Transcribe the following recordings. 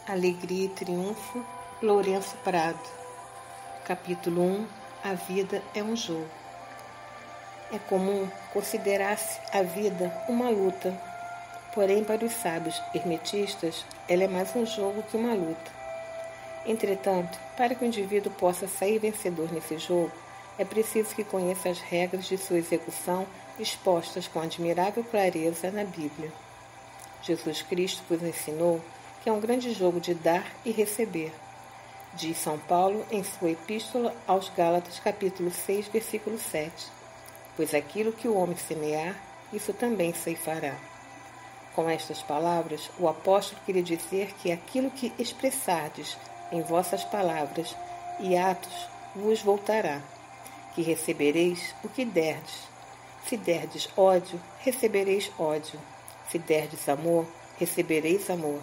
Alegria e Triunfo, Lourenço Prado. Capítulo 1. A vida é um jogo. É comum considerar-se a vida uma luta, porém para os sábios hermetistas ela é mais um jogo que uma luta. Entretanto, para que o indivíduo possa sair vencedor nesse jogo, é preciso que conheça as regras de sua execução expostas com admirável clareza na Bíblia. Jesus Cristo vos ensinou que é um grande jogo de dar e receber. Diz São Paulo em sua Epístola aos Gálatas, capítulo 6, versículo 7. Pois aquilo que o homem semear, isso também ceifará. Com estas palavras, o apóstolo queria dizer que aquilo que expressardes em vossas palavras e atos vos voltará, que recebereis o que derdes. Se derdes ódio, recebereis ódio. Se derdes amor, recebereis amor.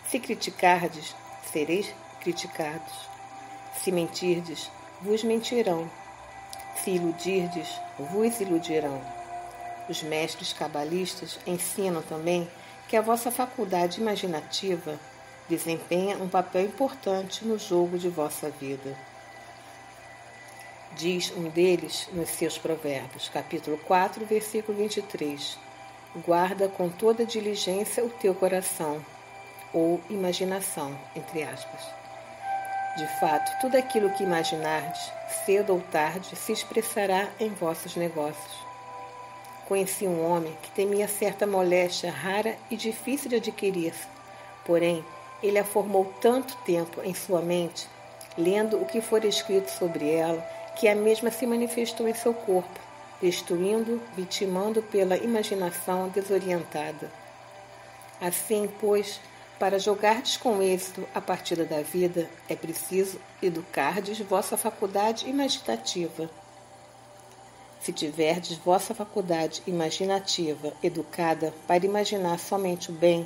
Se criticardes, sereis criticados. Se mentirdes, vos mentirão. Se iludirdes, vos iludirão. Os mestres cabalistas ensinam também que a vossa faculdade imaginativa desempenha um papel importante no jogo de vossa vida. Diz um deles nos seus provérbios, capítulo 4, versículo 23. Guarda com toda diligência o teu coração, ou imaginação, entre aspas. De fato, tudo aquilo que imaginardes, cedo ou tarde, se expressará em vossos negócios. Conheci um homem que temia certa moléstia rara e difícil de adquirir, porém, ele a formou tanto tempo em sua mente, lendo o que for escrito sobre ela, que a mesma se manifestou em seu corpo, destruindo, vitimando pela imaginação desorientada. Assim, pois, para jogardes com êxito a partida da vida, é preciso educardes vossa faculdade imaginativa. Se tiverdes vossa faculdade imaginativa educada para imaginar somente o bem,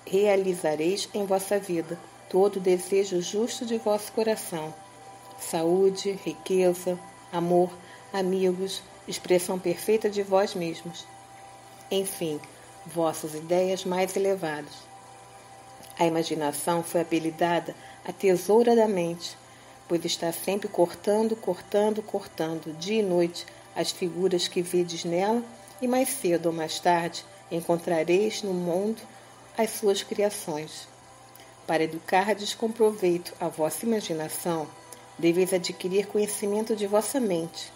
realizareis em vossa vida todo o desejo justo de vosso coração. Saúde, riqueza, amor, amigos, expressão perfeita de vós mesmos. Enfim, vossas ideias mais elevadas. A imaginação foi apelidada a tesoura da mente, pois está sempre cortando, dia e noite, as figuras que vedes nela, e mais cedo ou mais tarde encontrareis no mundo as suas criações. Para educardes com proveito a vossa imaginação, deveis adquirir conhecimento de vossa mente.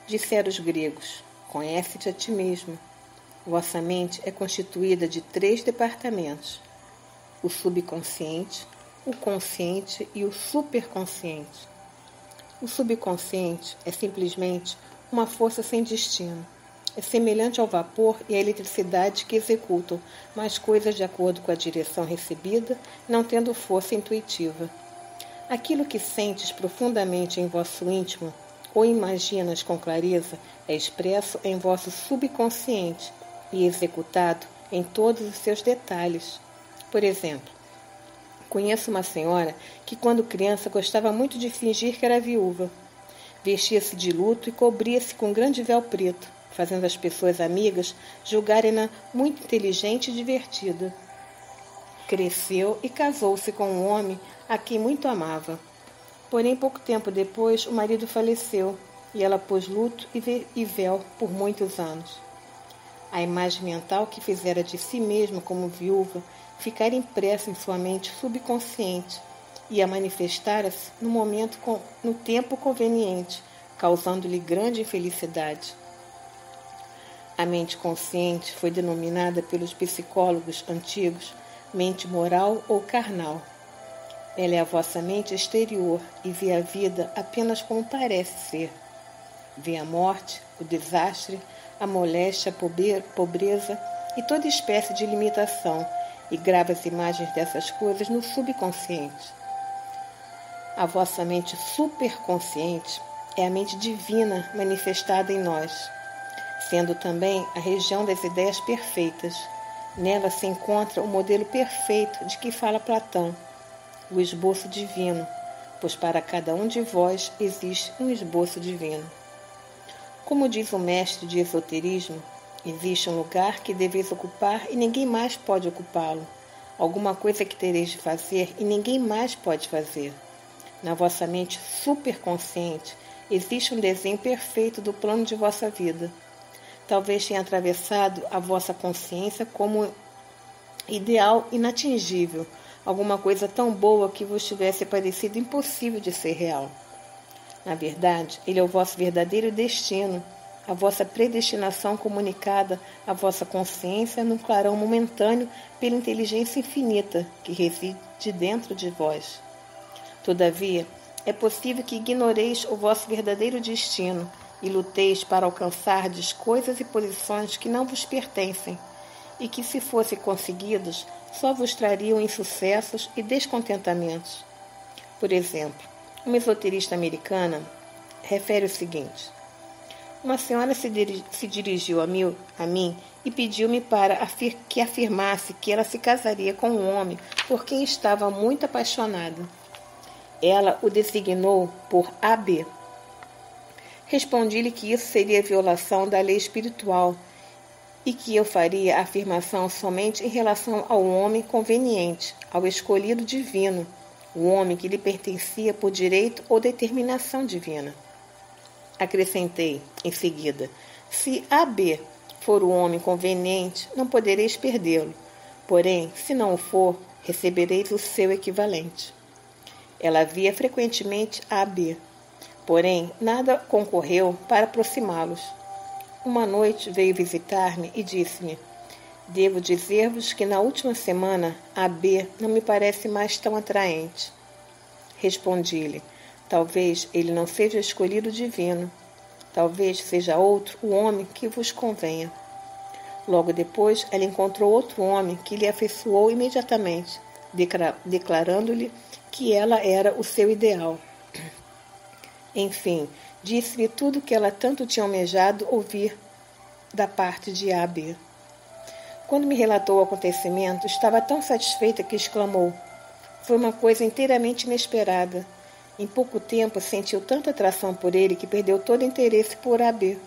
Disseram os gregos, conhece-te a ti mesmo. Vossa mente é constituída de 3 departamentos: o subconsciente, o consciente e o superconsciente. O subconsciente é simplesmente uma força sem destino. É semelhante ao vapor e à eletricidade que executam mais coisas de acordo com a direção recebida, não tendo força intuitiva. Aquilo que sentes profundamente em vosso íntimo ou imaginas com clareza é expresso em vosso subconsciente e executado em todos os seus detalhes. Por exemplo, conheço uma senhora que, quando criança, gostava muito de fingir que era viúva. Vestia-se de luto e cobria-se com um grande véu preto, fazendo as pessoas amigas julgarem-na muito inteligente e divertida. Cresceu e casou-se com um homem a quem muito amava. Porém, pouco tempo depois, o marido faleceu e ela pôs luto e véu por muitos anos. A imagem mental que fizera de si mesma como viúva ficara impressa em sua mente subconsciente e a manifestara-se no tempo conveniente, causando-lhe grande infelicidade. A mente consciente foi denominada pelos psicólogos antigos mente moral ou carnal. Ela é a vossa mente exterior e vê a vida apenas como parece ser. Vê a morte, o desastre, a moléstia, a pobreza e toda espécie de limitação e grava as imagens dessas coisas no subconsciente. A vossa mente superconsciente é a mente divina manifestada em nós, sendo também a região das ideias perfeitas. Nela se encontra o modelo perfeito de que fala Platão, o esboço divino, pois para cada um de vós existe um esboço divino. Como diz o mestre de esoterismo, existe um lugar que deveis ocupar e ninguém mais pode ocupá-lo. alguma coisa que tereis de fazer e ninguém mais pode fazer. Na vossa mente superconsciente existe um desenho perfeito do plano de vossa vida. Talvez tenha atravessado a vossa consciência como ideal inatingível, alguma coisa tão boa que vos tivesse parecido impossível de ser real. Na verdade, ele é o vosso verdadeiro destino, a vossa predestinação comunicada à vossa consciência num clarão momentâneo pela inteligência infinita que reside dentro de vós. Todavia, é possível que ignoreis o vosso verdadeiro destino e luteis para alcançardes coisas e posições que não vos pertencem e que, se fossem conseguidos, só vos trariam insucessos e descontentamentos. Por exemplo, uma esoterista americana refere o seguinte: uma senhora se dirigiu a mim e pediu-me para que afirmasse que ela se casaria com um homem por quem estava muito apaixonada. Ela o designou por AB. Respondi-lhe que isso seria violação da lei espiritual e que eu faria a afirmação somente em relação ao homem conveniente, ao escolhido divino, o homem que lhe pertencia por direito ou determinação divina. Acrescentei, em seguida: se AB for o homem conveniente, não podereis perdê-lo. Porém, se não o for, recebereis o seu equivalente. Ela via frequentemente AB, porém nada concorreu para aproximá-los. Uma noite veio visitar-me e disse-me: devo dizer-vos que na última semana AB não me parece mais tão atraente. Respondi-lhe: talvez ele não seja escolhido divino. Talvez seja outro o homem que vos convenha. Logo depois, ela encontrou outro homem que lhe afeiçoou imediatamente, declarando-lhe que ela era o seu ideal. Enfim, disse-me tudo o que ela tanto tinha almejado ouvir da parte de AB. Quando me relatou o acontecimento, estava tão satisfeita que exclamou: foi uma coisa inteiramente inesperada. Em pouco tempo sentiu tanta atração por ele que perdeu todo interesse por AB.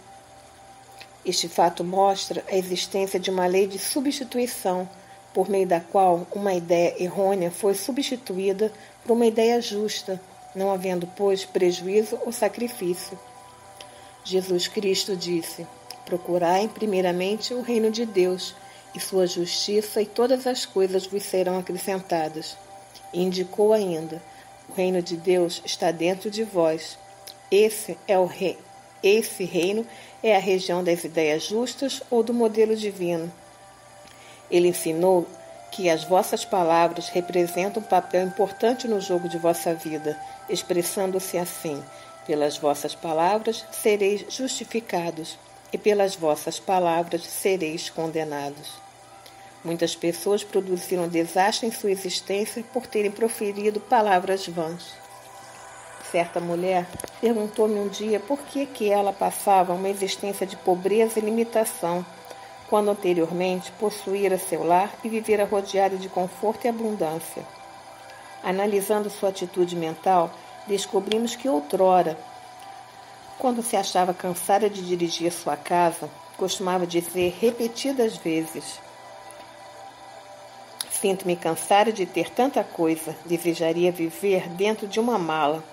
Este fato mostra a existência de uma lei de substituição, por meio da qual uma ideia errônea foi substituída por uma ideia justa, não havendo, pois, prejuízo ou sacrifício. Jesus Cristo disse: procurai primeiramente o reino de Deus e sua justiça, e todas as coisas vos serão acrescentadas. E indicou ainda: o reino de Deus está dentro de vós. Esse reino é a região das ideias justas ou do modelo divino. Ele ensinou que as vossas palavras representam um papel importante no jogo de vossa vida, expressando-se assim: pelas vossas palavras sereis justificados, e pelas vossas palavras sereis condenados. Muitas pessoas produziram desastre em sua existência por terem proferido palavras vãs. Certa mulher perguntou-me um dia por que ela passava uma existência de pobreza e limitação, quando anteriormente possuíra seu lar e vivera rodeada de conforto e abundância. Analisando sua atitude mental, descobrimos que outrora, quando se achava cansada de dirigir sua casa, costumava dizer repetidas vezes: sinto-me cansada de ter tanta coisa, desejaria viver dentro de uma mala.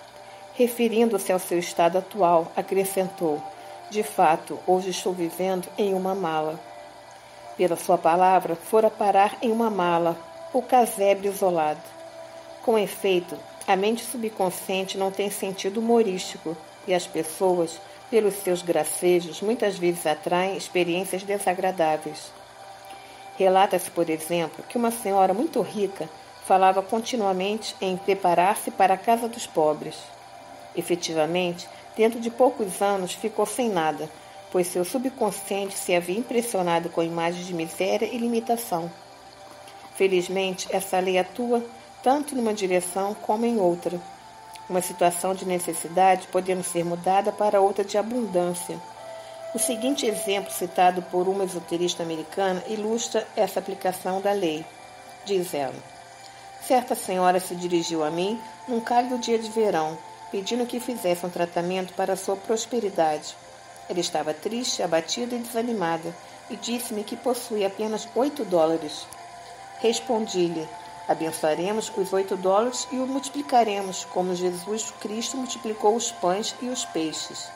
Referindo-se ao seu estado atual, acrescentou: de fato, hoje estou vivendo em uma mala. Pela sua palavra, fora parar em uma mala, ou casebre isolado. Com efeito, a mente subconsciente não tem sentido humorístico, e as pessoas, pelos seus gracejos, muitas vezes atraem experiências desagradáveis. Relata-se, por exemplo, que uma senhora muito rica falava continuamente em preparar-se para a casa dos pobres. Efetivamente, dentro de poucos anos ficou sem nada, pois seu subconsciente se havia impressionado com imagens de miséria e limitação. Felizmente, essa lei atua tanto numa direção como em outra. Uma situação de necessidade podendo ser mudada para outra de abundância. O seguinte exemplo, citado por uma esoterista americana, ilustra essa aplicação da lei. Diz ela: certa senhora se dirigiu a mim num cálido dia de verão, pedindo que fizesse um tratamento para sua prosperidade. Ela estava triste, abatida e desanimada, e disse-me que possuía apenas $8. Respondi-lhe: abençoaremos os $8 e o multiplicaremos, como Jesus Cristo multiplicou os pães e os peixes.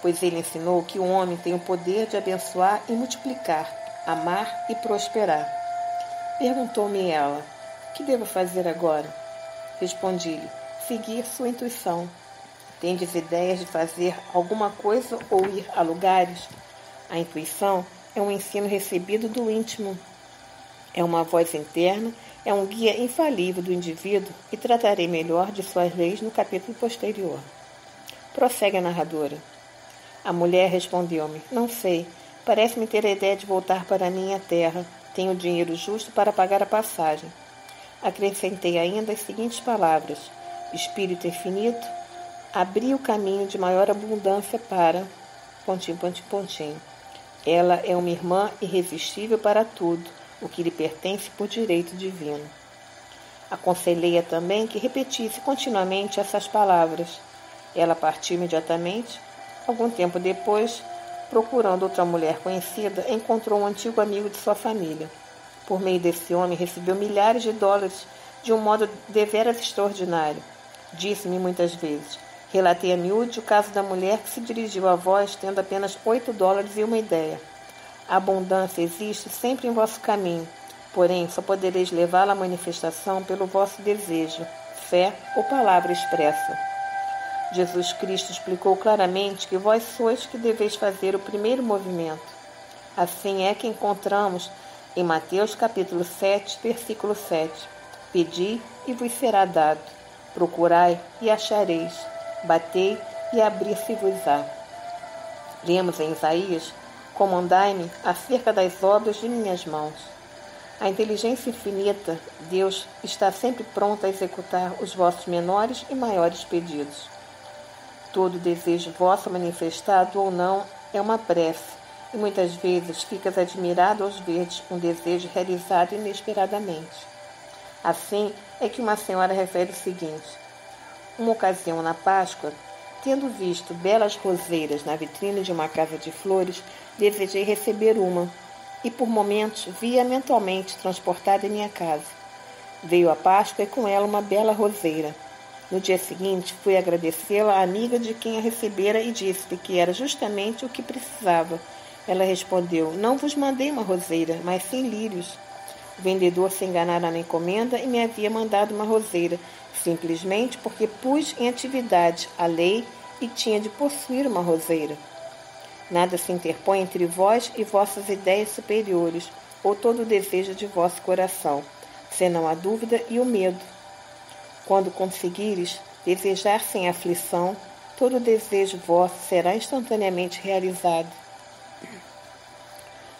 Pois ele ensinou que o homem tem o poder de abençoar e multiplicar, amar e prosperar. Perguntou-me ela: que devo fazer agora? Respondi-lhe: seguir sua intuição. Tendes ideias de fazer alguma coisa ou ir a lugares? A intuição é um ensino recebido do íntimo. É uma voz interna, é um guia infalível do indivíduo e tratarei melhor de suas leis no capítulo posterior. Prossegue a narradora. A mulher respondeu-me: não sei, parece-me ter a ideia de voltar para a minha terra. Tenho dinheiro justo para pagar a passagem. Acrescentei ainda as seguintes palavras: Espírito infinito, abri o caminho de maior abundância para... Ela é uma irmã irresistível para tudo, o que lhe pertence por direito divino. Aconselhei-a também que repetisse continuamente essas palavras. Ela partiu imediatamente. Algum tempo depois, procurando outra mulher conhecida, encontrou um antigo amigo de sua família. Por meio desse homem, recebeu milhares de dólares de um modo deveras extraordinário. Disse-me muitas vezes. Relatei a miúde o caso da mulher que se dirigiu a vós tendo apenas $8 e uma ideia. A abundância existe sempre em vosso caminho, porém só podereis levá-la à manifestação pelo vosso desejo, fé ou palavra expressa. Jesus Cristo explicou claramente que vós sois que deveis fazer o primeiro movimento. Assim é que encontramos em Mateus capítulo 7, versículo 7. Pedi e vos será dado. Procurai e achareis. Batei e abrir-se-vos-á. Lemos em Isaías: comandai-me acerca das obras de minhas mãos. A inteligência infinita, Deus, está sempre pronto a executar os vossos menores e maiores pedidos. Todo desejo vosso manifestado ou não é uma prece, e muitas vezes ficas admirado aos verdes um desejo realizado inesperadamente. Assim é que uma senhora refere o seguinte: uma ocasião na Páscoa, tendo visto belas roseiras na vitrine de uma casa de flores, desejei receber uma, e por momentos via mentalmente transportada em minha casa. Veio a Páscoa e com ela uma bela roseira. No dia seguinte, fui agradecê-la à amiga de quem a recebera e disse-lhe que era justamente o que precisava. Ela respondeu: não vos mandei uma roseira, mas sim lírios. O vendedor se enganara na encomenda e me havia mandado uma roseira, simplesmente porque pus em atividade a lei e tinha de possuir uma roseira. Nada se interpõe entre vós e vossas ideias superiores, ou todo o desejo de vosso coração, senão a dúvida e o medo. Quando conseguires desejar sem aflição, todo desejo vosso será instantaneamente realizado.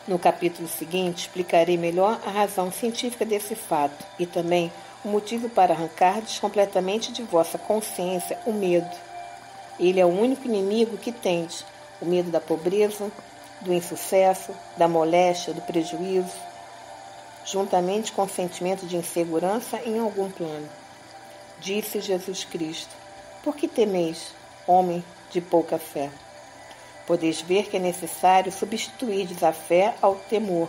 No capítulo seguinte, explicarei melhor a razão científica desse fato e também o motivo para arrancardes completamente de vossa consciência o medo. Ele é o único inimigo que tendes, o medo da pobreza, do insucesso, da moléstia, do prejuízo, juntamente com o sentimento de insegurança em algum plano. Disse Jesus Cristo: por que temeis, homem de pouca fé? Podeis ver que é necessário substituir a fé ao temor,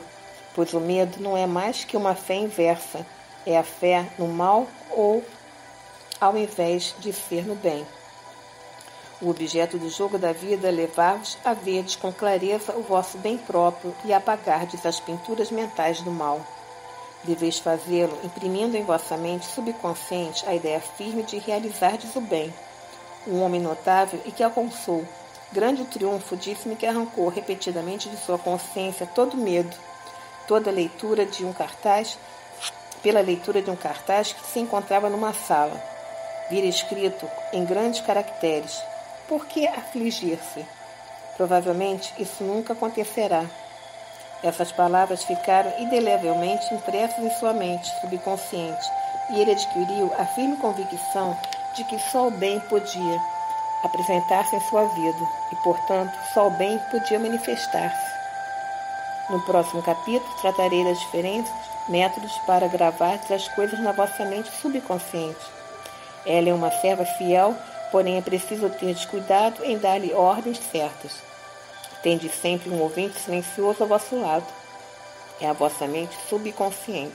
pois o medo não é mais que uma fé inversa, é a fé no mal ou ao invés de ser no bem. O objeto do jogo da vida é levar-vos a verdes com clareza o vosso bem próprio e apagardes as pinturas mentais do mal. Deveis fazê-lo imprimindo em vossa mente subconsciente a ideia firme de realizardes o bem. Um homem notável e que alcançou grande triunfo disse-me que arrancou repetidamente de sua consciência todo medo, pela leitura de um cartaz que se encontrava numa sala. Vira escrito em grandes caracteres: por que afligir-se? Provavelmente isso nunca acontecerá. Essas palavras ficaram indelevelmente impressas em sua mente subconsciente e ele adquiriu a firme convicção de que só o bem podia apresentar-se em sua vida e, portanto, só o bem podia manifestar-se. No próximo capítulo, tratarei das diferentes métodos para gravar as coisas na vossa mente subconsciente. Ela é uma serva fiel, porém é preciso ter cuidado em dar-lhe ordens certas. Tende sempre um ouvinte silencioso ao vosso lado. É a vossa mente subconsciente.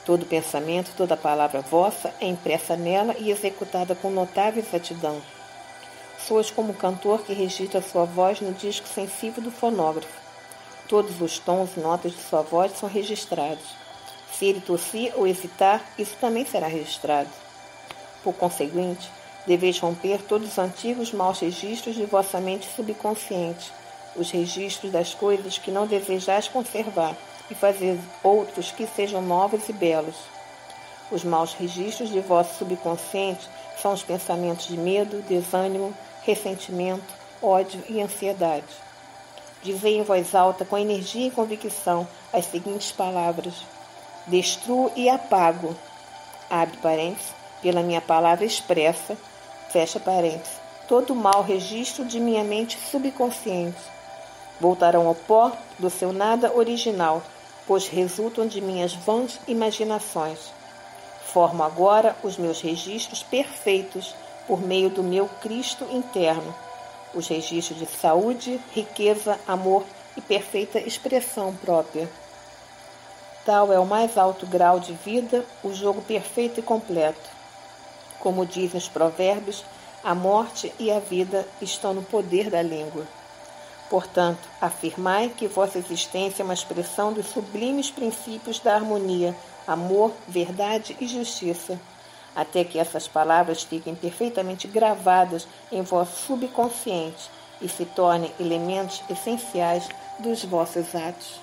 Todo pensamento, toda palavra vossa é impressa nela e executada com notável exatidão. Sois como um cantor que registra sua voz no disco sensível do fonógrafo. Todos os tons e notas de sua voz são registrados. Se ele tossir ou hesitar, isso também será registrado. Por conseguinte, deveis romper todos os antigos maus registros de vossa mente subconsciente, os registros das coisas que não desejais conservar, e fazer outros que sejam novos e belos. Os maus registros de vosso subconsciente são os pensamentos de medo, desânimo, ressentimento, ódio e ansiedade. Dizei em voz alta, com energia e convicção, as seguintes palavras: destruo e apago, abre parênteses, pela minha palavra expressa, fecha parênteses, todo mau registro de minha mente subconsciente. Voltarão ao pó do seu nada original, pois resultam de minhas vãs imaginações. Formo agora os meus registros perfeitos por meio do meu Cristo interno, os registros de saúde, riqueza, amor e perfeita expressão própria. Tal é o mais alto grau de vida, o jogo perfeito e completo. Como dizem os provérbios, a morte e a vida estão no poder da língua. Portanto, afirmai que vossa existência é uma expressão dos sublimes princípios da harmonia, amor, verdade e justiça, até que essas palavras fiquem perfeitamente gravadas em vosso subconsciente e se tornem elementos essenciais dos vossos atos.